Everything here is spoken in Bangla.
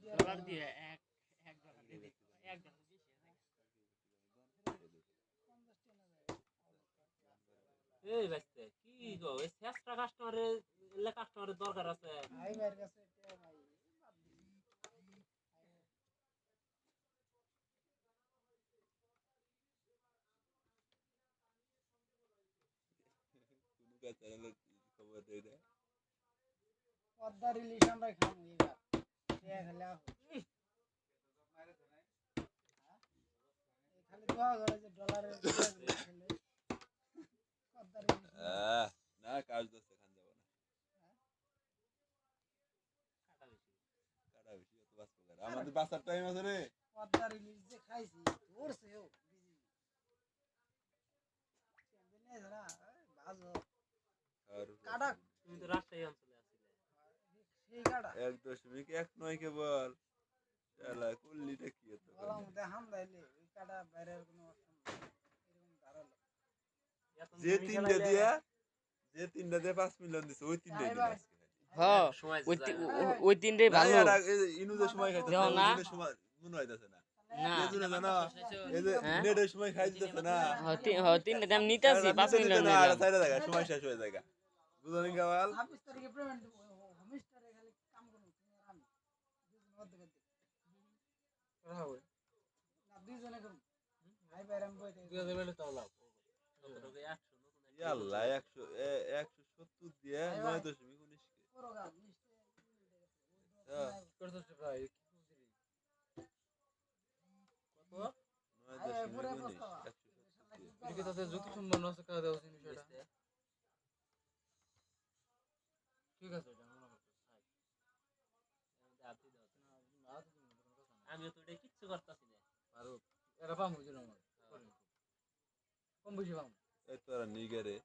ডলার দিয়ে এক এক ডলার দিয়ে এক ডলার বেশি এই বাইতে কি গো এই শেষটা কাস্টমারের কাস্টমারের দরকার আছে ভাই ভাইয়ের কাছে এটা ভাই কোন চ্যানেলে খবর দেই না পদ্মা রিলিজ আমরা খামু এবার খেলা খালি দোয়া করে যে ডলারের খেলে পদ্মা রিলিজ না কাজ দছে খান যাব না কাটা বেশি অত বাস করে আমাদের বাসার টাইম আছে রে পদ্মা রিলিজ যে খাইছি ধরছে ও বিজি চ্যাম্পিয়ন না বাজো কাটা তুমি তো রাজশাহী অঞ্চলে আছিলে সেই কাটা 1.1 কেবল শালা কুল্লিটা কি এত বলা মতে হাম দাইলে ওই কাটা বাইরের কোনো অপশন এরকম ধারালো যে তিনটা দিয়া যে তিনটা দিয়ে 5 মিলিয়ন দিছে ওই তিনটাই দিন আজকে হ্যাঁ ওই তিনটাই ভালো ইনুদের সময় খাইতেছে ইনুদের সময় মনে হইতাছে না না এজন্য জানো এই যে নেটের সময় খাইতেছে না হ্যাঁ তিনটা দাম নিতাছি 5 মিলিয়ন না আর সাইডে জায়গা সময় শেষ হয়ে যায় বুঝলেন গাওয়াল 26 তারিখে পেমেন্ট হোমস্টারে খালি কাম করব তুমি আর আমি দুজন মধ্যে করা হবে না দুজনে করব ভাই ভাই আমি বইতে দুই দেবেলে তাও লাভ কত টাকা 100 ইয়াল্লাহ 170 দিয়ে 9.19 কে পুরো গাল মিষ্টি করতেছ ভাই কত 9.19 এদিকে তাতে যুক্তি সম্পন্ন আছে কাজ দেওয়া উচিত বিষয়টা ঠিক আছে এটা মনে করতে আমি তো এটা কিচ্ছু করতেছি না আর এরা পাম বুঝলো আমার কম বেশি পাম এই তোরা নিগেরে